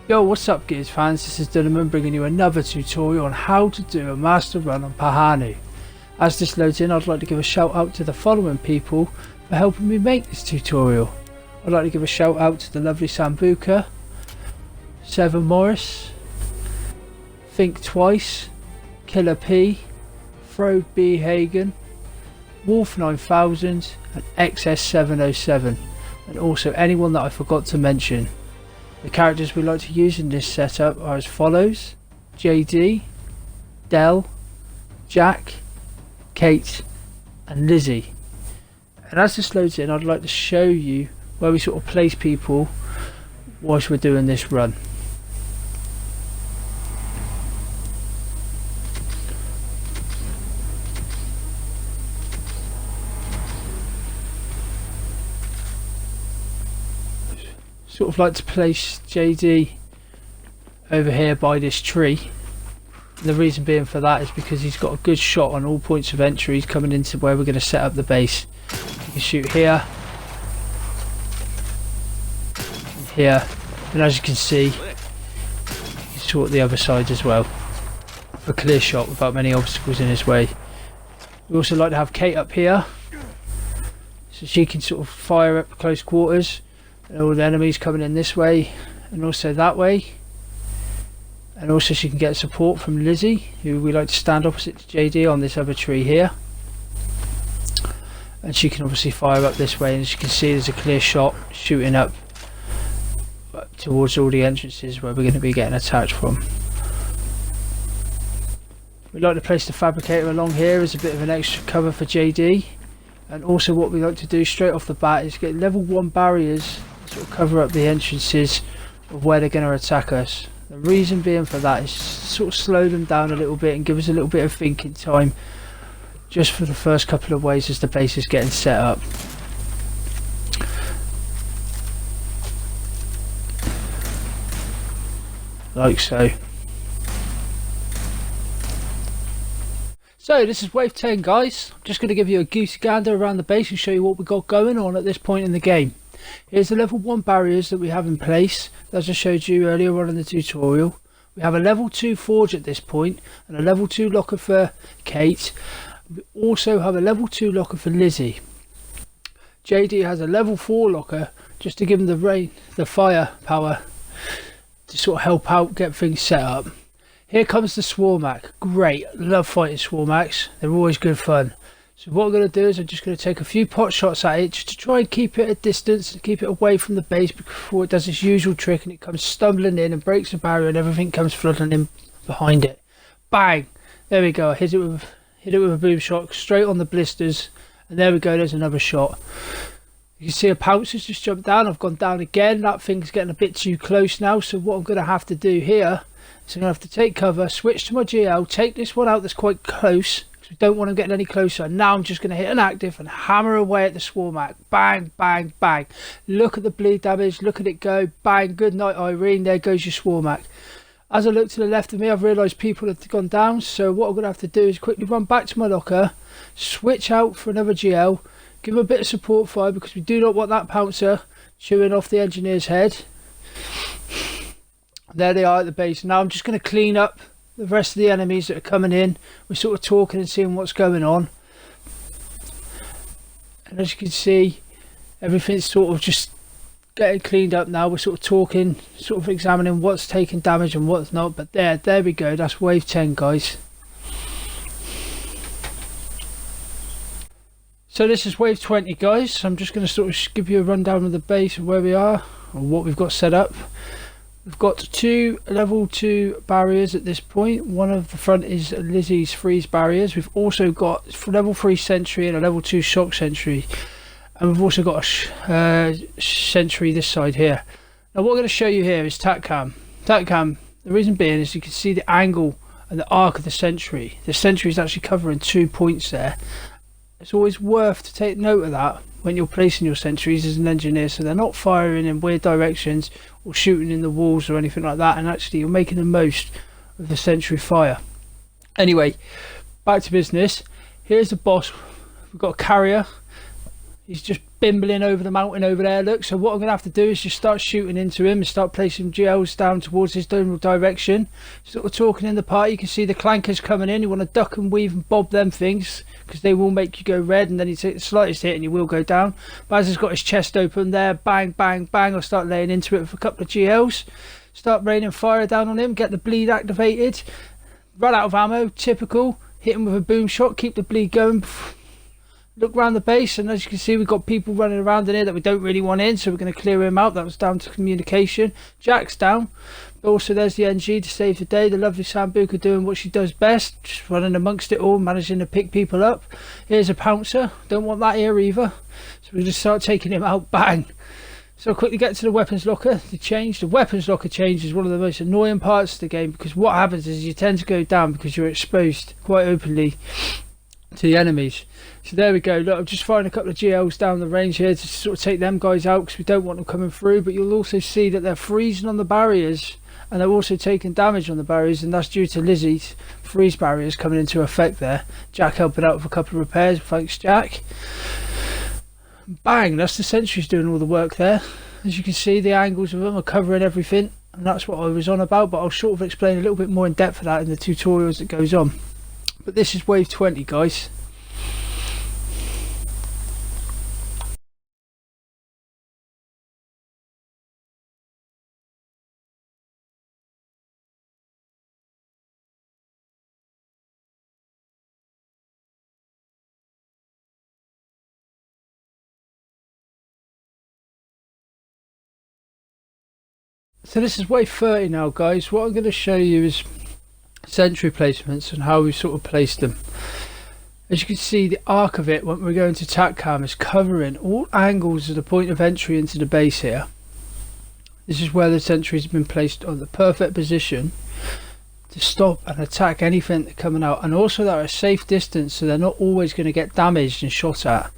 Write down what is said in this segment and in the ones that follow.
Yo, what's up Gears fans, this is Dylan bringing you another tutorial on how to do a master run on Pahanu. As this loads in, I'd like to give a shout out to the following people for helping me make this tutorial. I'd like to give a shout out to the lovely Sambuca, Seven Morris, Think Twice, Killer P, Frode B Hagen, Wolf 9000 and XS707, and also anyone that I forgot to mention. The characters we like to use in this setup are as follows: JD, Dell, Jack, Kate and Lizzie. And as this loads in, I'd like to show you where we sort of place people whilst we're doing this run. Sort of like to place JD over here by this tree. And the reason being for that is because he's got a good shot on all points of entry. He's coming into where we're going to set up the base. You can shoot here and here, and as you can see, you can sort the other side as well. A clear shot without many obstacles in his way. We also like to have Kate up here, so she can sort of fire up close quarters. And all the enemies coming in this way and also that way, and also she can get support from Lizzie, who we like to stand opposite to JD on this other tree here, and she can obviously fire up this way, and as you can see there's a clear shot shooting up towards all the entrances where we're going to be getting attacked from. We like to place the fabricator along here as a bit of an extra cover for JD, and also what we like to do straight off the bat is get level 1 barriers, sort of cover up the entrances of where they're going to attack us. The reason being for that is sort of slow them down a little bit and give us a little bit of thinking time just for the first couple of ways as the base is getting set up. Like so. So this is wave 10 guys. I'm just going to give you a goosey gander around the base and show you what we've got going on at this point in the game. Here's the level 1 barriers that we have in place, as I showed you earlier on in the tutorial. We have a level 2 forge at this point and a level 2 locker for Kate. We also have a level 2 locker for Lizzie. JD has a level 4 locker just to give him the fire power to sort of help out get things set up. Here comes the Swarmac. Great, love fighting Swarmacs, they're always good fun. So what I'm going to do is I'm just going to take a few pot shots at it just to try and keep it at a distance and keep it away from the base before it does its usual trick and it comes stumbling in and breaks the barrier and everything comes flooding in behind it. Bang! There we go, I hit it with a boom shot straight on the blisters, and there we go, there's another shot. You can see a pounce has just jumped down. I've gone down again. That thing's getting a bit too close now, so what I'm going to have to do here is I'm going to have to take cover, switch to my GL, take this one out that's quite close, we don't want them getting any closer. Now I'm just going to hit an active and hammer away at the Swarmac. Bang, bang, bang. Look at the bleed damage. Look at it go. Bang. Good night, Irene. There goes your Swarmac. As I look to the left of me, I've realised people have gone down. So what I'm going to have to do is quickly run back to my locker, switch out for another GL, give them a bit of support fire because we do not want that pouncer chewing off the engineer's head. There they are at the base. Now I'm just going to clean up the rest of the enemies that are coming in. We're sort of talking and seeing what's going on, and as you can see everything's sort of just getting cleaned up now. We're sort of talking, sort of examining what's taking damage and what's not, but there we go, that's wave 10 guys. So this is wave 20 guys. I'm just going to sort of give you a rundown of the base of where we are and what we've got set up. We've got 2 level 2 barriers at this point. One of the front is Lizzie's freeze barriers. We've also got level 3 sentry and a level 2 shock sentry. And we've also got a sentry this side here. Now what I'm going to show you here is TACCAM. TACCAM, the reason being is you can see the angle and the arc of the sentry. The sentry is actually covering 2 points there. It's always worth to take note of that when you're placing your sentries as an engineer, so they're not firing in weird directions or shooting in the walls or anything like that, and actually you're making the most of the sentry fire. Anyway, back to business. Here's the boss. We've got a carrier. He's just bimbling over the mountain over there, look. So what I'm going to have to do is just start shooting into him and start placing GLs down towards his general direction. Sort of talking in the party, you can see the clankers coming in. You want to duck and weave and bob them things, because they will make you go red, and then you take the slightest hit and you will go down. Baz has got his chest open there, bang, bang, bang. I'll start laying into it with a couple of GLs. Start raining fire down on him, get the bleed activated. Run out of ammo, typical. Hit him with a boom shot, keep the bleed going. Look around the base, and as you can see, we've got people running around in here that we don't really want in, so we're going to clear him out. That was down to communication. Jack's down, but also there's the NG to save the day. The lovely Sambuca doing what she does best, just running amongst it all, managing to pick people up. Here's a pouncer, don't want that here either, so we just start taking him out. Bang. So I'll quickly get to the weapons locker. The weapons locker change is one of the most annoying parts of the game, because what happens is you tend to go down because you're exposed quite openly to the enemies. So there we go. Look, I'm just firing a couple of GLs down the range here to sort of take them guys out, because we don't want them coming through. But you'll also see that they're freezing on the barriers, and they're also taking damage on the barriers, and that's due to Lizzie's freeze barriers coming into effect there. Jack helping out with a couple of repairs. Thanks, Jack. Bang, that's the sentries doing all the work there. As you can see, the angles of them are covering everything, and that's what I was on about, but I'll sort of explain a little bit more in depth of that in the tutorials that goes on. But this is wave 20, guys. So this is wave 30 now, guys. What I'm going to show you is sentry placements and how we sort of placed them. As you can see, the arc of it when we're going to attack cam is covering all angles of the point of entry into the base here. This is where the sentries have been placed on the perfect position to stop and attack anything that's coming out, and also they're at a safe distance, so they're not always going to get damaged and shot at.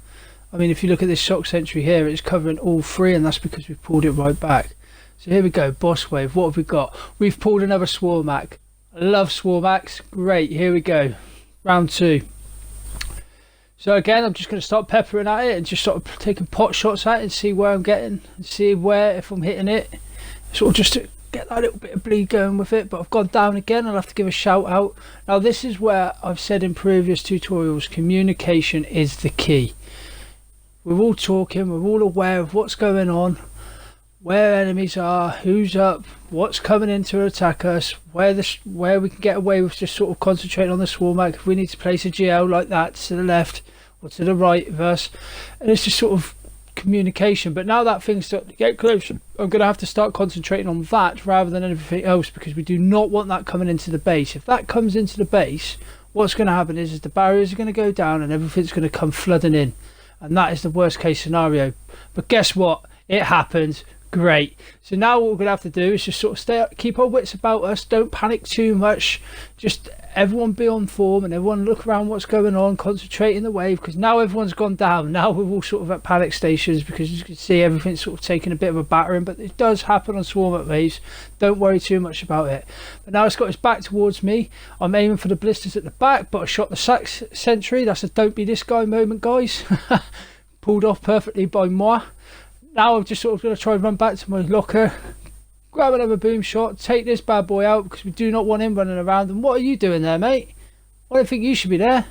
I mean, if you look at this shock sentry here, it's covering all three, and that's because we've pulled it right back. So here we go, boss wave. What have we got? We've pulled another Swarmac. I love Swarmacs. Great, here we go. Round 2. So again, I'm just going to start peppering at it and just sort of taking pot shots at it and see where I'm getting, and see where, if I'm hitting it. Sort of just to get that little bit of bleed going with it. But I've gone down again. I'll have to give a shout out. Now this is where I've said in previous tutorials, communication is the key. We're all talking, we're all aware of what's going on, where enemies are, who's up, what's coming in to attack us, where we can get away with just sort of concentrating on the Swarmac. If we need to place a GL like that to the left or to the right of us, and it's just sort of communication. But now that thing's starting to get closer, I'm going to have to start concentrating on that rather than anything else, because we do not want that coming into the base. If that comes into the base, what's going to happen is the barriers are going to go down and everything's going to come flooding in, and that is the worst case scenario. But guess what, it happens. Great. So now what we're gonna have to do is just sort of keep our wits about us, don't panic too much, just everyone be on form and everyone look around what's going on, concentrate in the wave, because now everyone's gone down. Now we're all sort of at panic stations, because you can see everything's sort of taking a bit of a battering, but it does happen on swarm waves. Don't worry too much about it. But now it's got its back towards me. I'm aiming for the blisters at the back, but I shot the sack sentry. That's a don't be this guy moment, guys. Pulled off perfectly by moi. Now I'm just sort of going to try and run back to my locker, grab another boom shot, take this bad boy out, because we do not want him running around. And what are you doing there, mate? I don't think you should be there.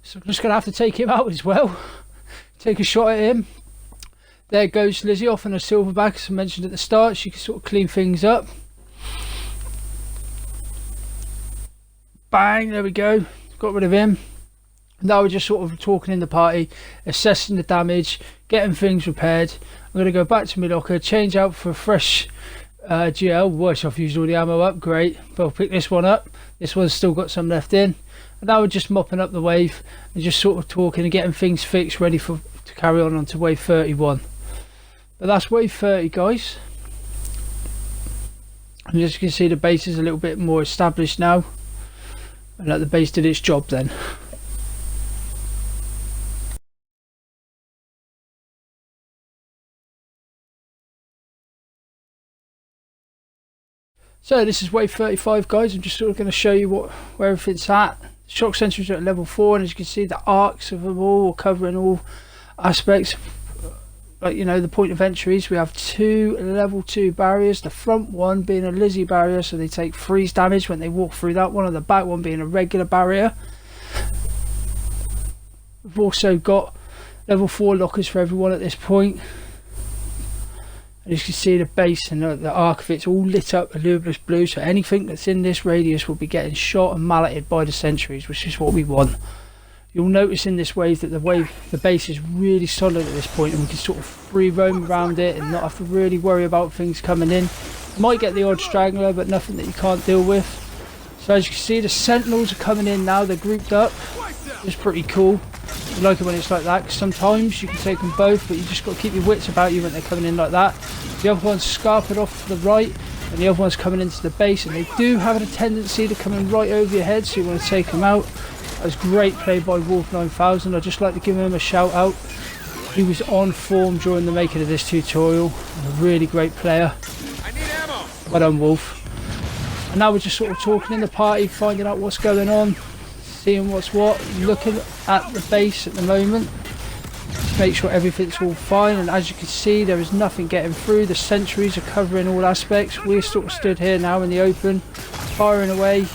So I'm just going to have to take him out as well. Take a shot at him. There goes Lizzie off on a silverback, as I mentioned at the start. She can sort of clean things up. Bang, there we go. Got rid of him. Now we're just sort of talking in the party, assessing the damage, getting things repaired. I'm going to go back to my locker, change out for a fresh GL. Watch, I've used all the ammo up, great. But I'll pick this one up. This one's still got some left in. And now we're just mopping up the wave and just sort of talking and getting things fixed, ready to carry on to wave 31. But that's wave 30, guys. And as you can see, the base is a little bit more established now. And that the base did its job then. So this is wave 35, guys. I'm just sort of going to show you where everything's at. Shock sensors are at level 4, and as you can see, the arcs of them all are covering all aspects. Like, you know, the point of entries, we have 2 level 2 barriers, the front one being a Lizzie barrier, so they take freeze damage when they walk through that one, and the back one being a regular barrier. We've also got level 4 lockers for everyone at this point. And as you can see, the base and the arc of it's all lit up with luminous blue, so anything that's in this radius will be getting shot and malleted by the sentries, which is what we want. You'll notice in this wave that the base is really solid at this point, and we can sort of free roam around it and not have to really worry about things coming in. You might get the odd straggler, but nothing that you can't deal with. So as you can see, the sentinels are coming in now. They're grouped up. It's pretty cool. I like it when it's like that, because sometimes you can take them both, but you just got to keep your wits about you when they're coming in like that. The other one's scarping off to the right, and the other one's coming into the base, and they do have a tendency to come in right over your head, so you want to take them out. That was great play by Wolf 9000. I'd just like to give him a shout out. He was on form during the making of this tutorial. A really great player. I need ammo. Well done, Wolf. And now we're just sort of talking in the party, finding out what's going on, seeing what's what, looking at the base at the moment to make sure everything's all fine. And as you can see, there is nothing getting through. The sentries are covering all aspects. We're sort of stood here now in the open, firing away,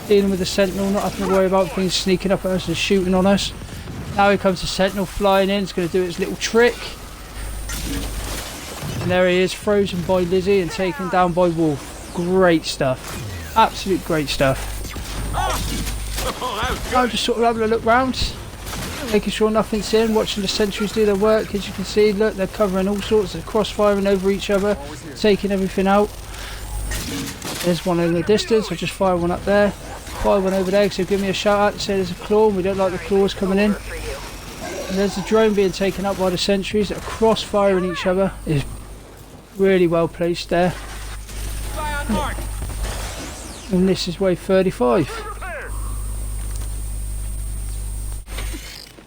dealing with the sentinel, not having to worry about things sneaking up at us and shooting on us. Now here comes the sentinel flying in. It's going to do its little trick, and there he is, frozen by Lizzie and taken down by Wolf. Great stuff, absolute great stuff. I'm just sort of having a look round, making sure nothing's in, watching the sentries do their work. As you can see, look, they're covering all sorts, they're cross-firing over each other, taking everything out. There's one in the distance, I'll just fire one up there, fire one over there, so give me a shout out to say there's a claw, and we don't like the claws coming in. And there's the drone being taken up by the sentries that are cross-firing each other. Is really well placed there. And this is wave 35.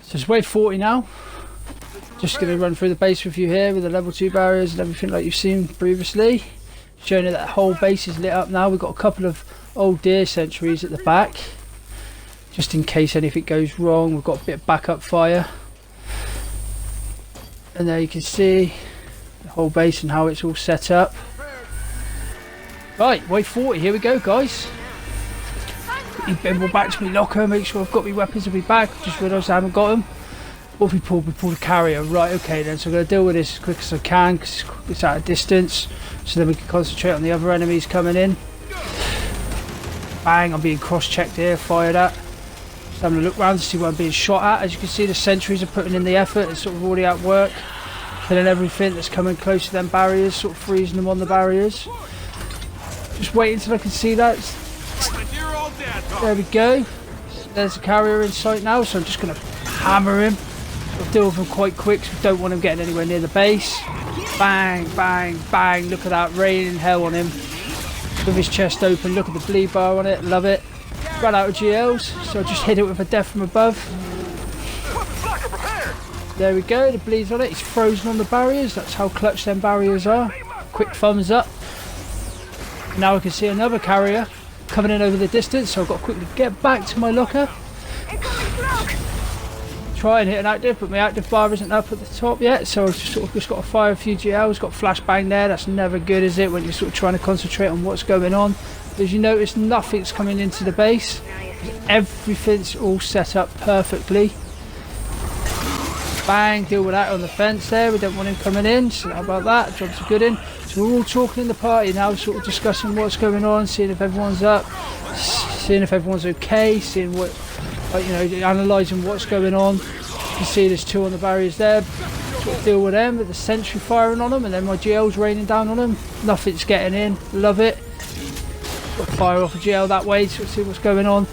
So it's wave 40 now. Just going to run through the base with you here with the level 2 barriers and everything like you've seen previously. Showing you that the whole base is lit up now. We've got a couple of old deer sentries at the back, just in case anything goes wrong. We've got a bit of backup fire. And there you can see the whole base and how it's all set up. Right, wave 40, here we go, guys. Quickly bimble back to my locker, make sure I've got my weapons in my bag. Just realised I haven't got them. What have we pulled? We pulled a carrier. Right, okay then, so I'm going to deal with this as quick as I can, because it's out of distance, so then we can concentrate on the other enemies coming in. Bang, I'm being cross-checked here, fired at. Just having a look around to see what I'm being shot at. As you can see, the sentries are putting in the effort. It's sort of already at work, killing everything that's coming close to them barriers, sort of freezing them on the barriers. Just wait until I can see that. There we go. There's a carrier in sight now, so I'm just going to hammer him. I'll deal with him quite quick, so we don't want him getting anywhere near the base. Bang, bang, bang. Look at that, raining hell on him. With his chest open, look at the bleed bar on it, love it. Ran out of GLs, so I just hit it with a death from above. There we go, the bleed's on it. He's frozen on the barriers, that's how clutch them barriers are. Quick thumbs up. Now I can see another carrier coming in over the distance, so I've got to quickly get back to my locker. Try and hit an active, but my active bar isn't up at the top yet, so I've just got to fire a few GLs. Got flashbang there. That's never good, is it, when you're sort of trying to concentrate on what's going on? As you notice, nothing's coming into the base. Everything's all set up perfectly. Bang, deal with that on the fence there. We don't want him coming in, so how about that? Job's a good in. So we're all talking in the party now, sort of discussing what's going on, seeing if everyone's up, seeing if everyone's okay, seeing what, you know, analysing what's going on. You can see there's 2 on the barriers there. Sort of deal with them, with the sentry firing on them, and then my GL's raining down on them. Nothing's getting in. Love it. Got to fire off a GL that way to see what's going on.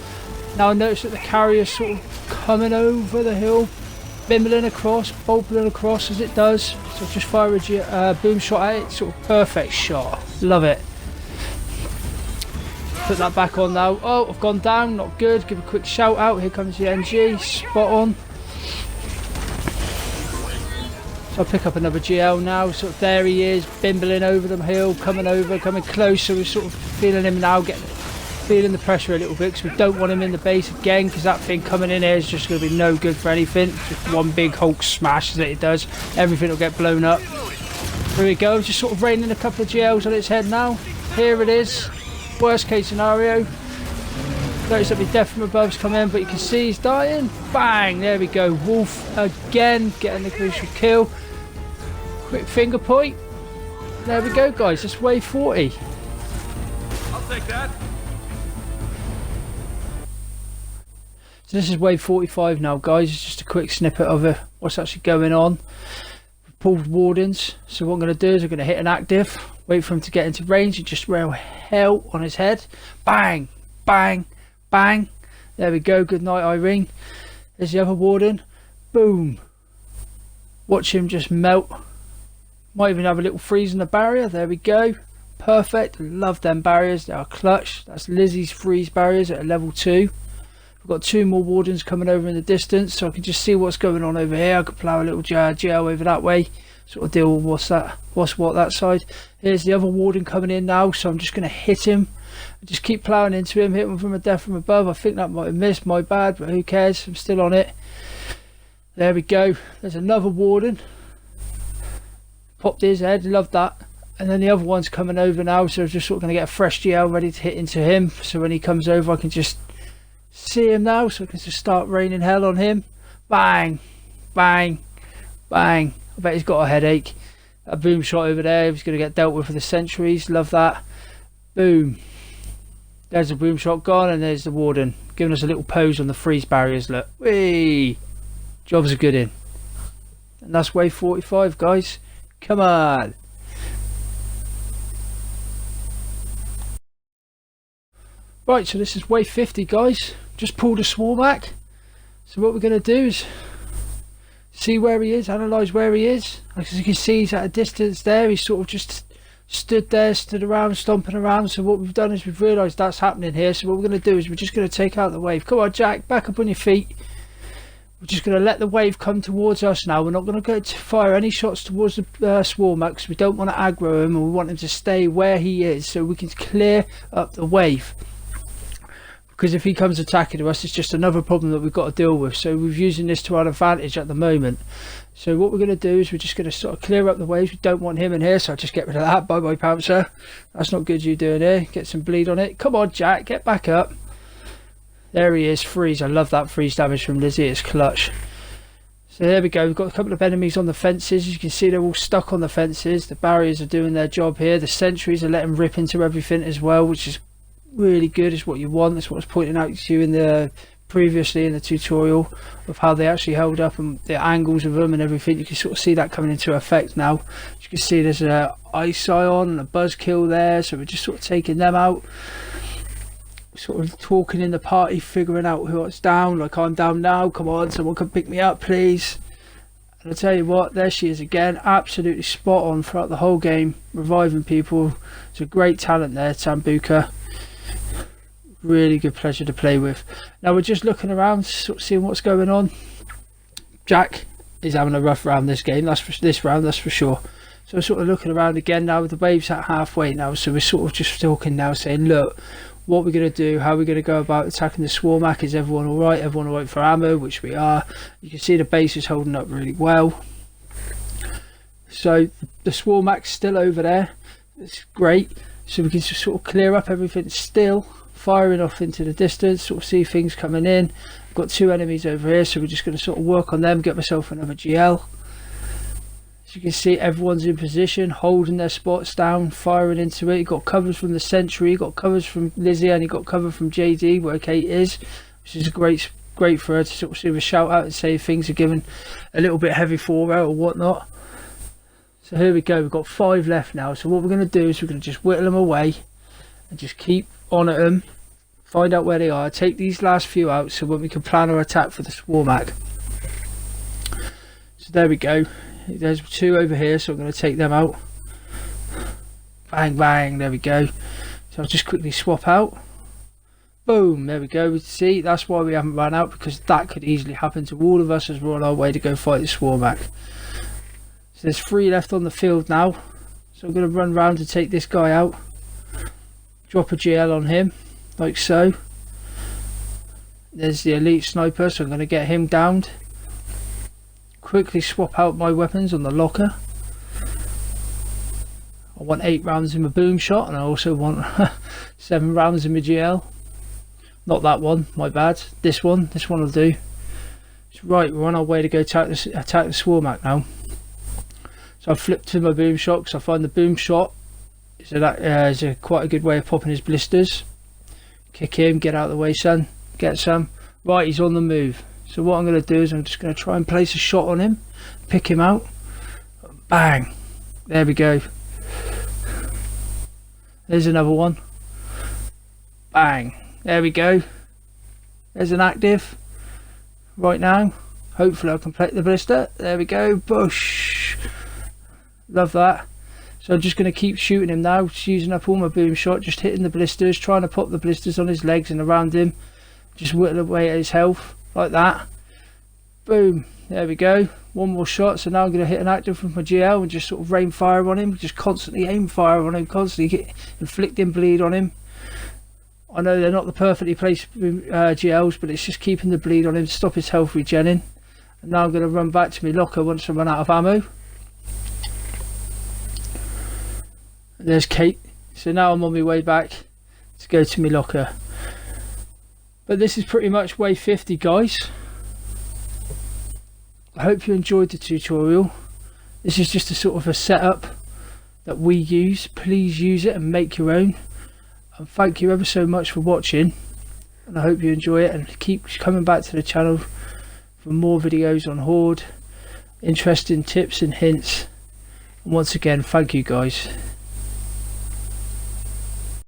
Now I notice that the carrier's sort of coming over the hill, bimbling across, bolting across as it does. So just fire a boom shot at it. Sort of perfect shot. Love it. Put that back on now. Oh, I've gone down, not good. Give a quick shout out. Here comes the NG, spot on. So I'll pick up another GL now. Sort of there he is, bimbling over the hill, coming over, coming close. So we're sort of feeling him now, feeling the pressure a little bit because we don't want him in the base again, because that thing coming in here is just going to be no good for anything. Just one big Hulk smash that it does. Everything will get blown up. Here we go, just sort of raining a couple of GLs on its head now. Here it is. Worst case scenario. Notice that my death from above's come in, but you can see he's dying. Bang! There we go. Wolf again, getting the crucial kill. Quick finger point. There we go, guys. That's wave 40. I'll take that. So this is wave 45 now, guys. It's just a quick snippet of what's actually going on. We've pulled wardens. So what I'm going to do is I'm going to hit an active, wait for him to get into range, and just rail hell on his head. Bang! Bang! Bang! There we go. Good night, Irene. There's the other warden. Boom! Watch him just melt. Might even have a little freeze in the barrier. There we go. Perfect. Love them barriers. They are clutch. That's Lizzie's freeze barriers at a level 2. We've got 2 more wardens coming over in the distance, so I can just see what's going on over here. I can plough a little gel over that way. Sort of deal with what's what that side. Here's the other warden coming in now, so I'm just going to hit him. Just keep ploughing into him, hit him from a death from above. I think that might have missed, my bad, but who cares? I'm still on it. There we go. There's another warden. Popped his head, love that. And then the other one's coming over now, so I'm just sort of going to get a fresh GL ready to hit into him. So when he comes over, I can just see him now, so I can just start raining hell on him. Bang, bang, bang. I bet he's got a headache. That boom shot over there, he's going to get dealt with for the sentries. Love that. Boom. There's the boom shot gone, and there's the warden giving us a little pose on the freeze barriers. Look, whee! Job's a good in. And that's wave 45, guys. Come on. Right, so this is wave 50, guys. Just pulled a swarm back. So what we're going to do is see where he is, analyse where he is. As you can see, he's at a distance there. He's sort of just stood there, stood around, stomping around. So what we've done is we've realised that's happening here. So what we're going to do is we're just going to take out the wave. Come on, Jack, back up on your feet. We're just going to let the wave come towards us now. We're not going to go to fire any shots towards the swarm because we don't want to aggro him, and we want him to stay where he is so we can clear up the wave. Because if he comes attacking us, it's just another problem that we've got to deal with. So we're using this to our advantage at the moment. So what we're going to do is we're just going to sort of clear up the waves. We don't want him in here, so I'll just get rid of that. Bye bye, Pouncer. That's not good you doing here. Get some bleed on it. Come on, Jack, get back up. There he is, freeze. I love that freeze damage from Lizzie, it's clutch. So there we go, we've got a couple of enemies on the fences. As you can see, they're all stuck on the fences. The barriers are doing their job here. The sentries are letting rip into everything as well, which is really good. It's what you want. That's what I was pointing out to you in the previously in the tutorial of how they actually held up and the angles of them and everything. You can sort of see that coming into effect now. As you can see, there's a ice ion and a buzzkill there, so we're just sort of taking them out. Sort of talking in the party, figuring out who's down. Like, I'm down now, come on, someone can pick me up please. And I'll tell you what, there she is again, absolutely spot on throughout the whole game, reviving people. It's a great talent there, Tambuka. Really good pleasure to play with. Now we're just looking around, sort of seeing what's going on. Jack is having a rough round this game, that's for sure. So we're sort of looking around again now with the waves at halfway now, so we're sort of just talking now, saying, look, what we're going to do, how we're going to go about attacking the swarmac. Is everyone alright? Everyone alright for ammo? Which we are. You can see the base is holding up really well. So the swarmac's still over there. It's great. So we can just sort of clear up everything still, firing off into the distance, sort of see things coming in. I've got 2 enemies over here, so we're just going to sort of work on them, get myself another GL. You can see everyone's in position, holding their spots down, firing into it. You got covers from the sentry, you got covers from Lizzie, and you got cover from JD where Kate is, which is great for her to sort of see a shout out and say things are given a little bit heavy for her or whatnot. So here we go, we've got 5 left now. So what we're going to do is we're going to just whittle them away and just keep on at them, find out where they are, take these last few out so when we can plan our attack for the swarmac. So there we go. There's 2 over here, so I'm going to take them out. Bang bang, there we go. So I'll just quickly swap out. Boom, there we go. See, that's why we haven't run out, because that could easily happen to all of us as we're on our way to go fight the swarmac. So there's 3 left on the field now, so I'm going to run round to take this guy out, drop a GL on him. like so. There's the elite sniper, so I'm going to get him downed. Quickly swap out my weapons on the locker. I want 8 rounds in my boom shot, and I also want 7 rounds in my GL. Not that one, my bad. This one will do. Right, we're on our way to go attack the Swarmak now. So I've flipped to my boom shot because I find the boom shot is quite a good way of popping his blisters. Kick him, get out of the way, son. Get some. Right, he's on the move. So what I'm going to do is I'm just going to try and place a shot on him, pick him out. Bang! There we go. There's another one. Bang! There we go. There's an active. Right now, hopefully I'll complete the blister. There we go. Bush. Love that. So I'm just going to keep shooting him now, just using up all my boom shot, just hitting the blisters, trying to pop the blisters on his legs and around him, just whittle away at his health like that. Boom. There we go. One more shot. So now I'm going to hit an active with my GL and just sort of rain fire on him, just constantly aim fire on him, constantly inflicting bleed on him. I know they're not the perfectly placed GLs, but it's just keeping the bleed on him to stop his health regenning. And now I'm going to run back to my locker once I run out of ammo. And there's Kate. So now I'm on my way back to go to my locker. But this is pretty much wave 50, guys. I hope you enjoyed the tutorial. This is just a sort of a setup that we use. Please use it and make your own. And thank you ever so much for watching, and I hope you enjoy it and keep coming back to the channel for more videos on Horde, interesting tips and hints. And once again, thank you guys.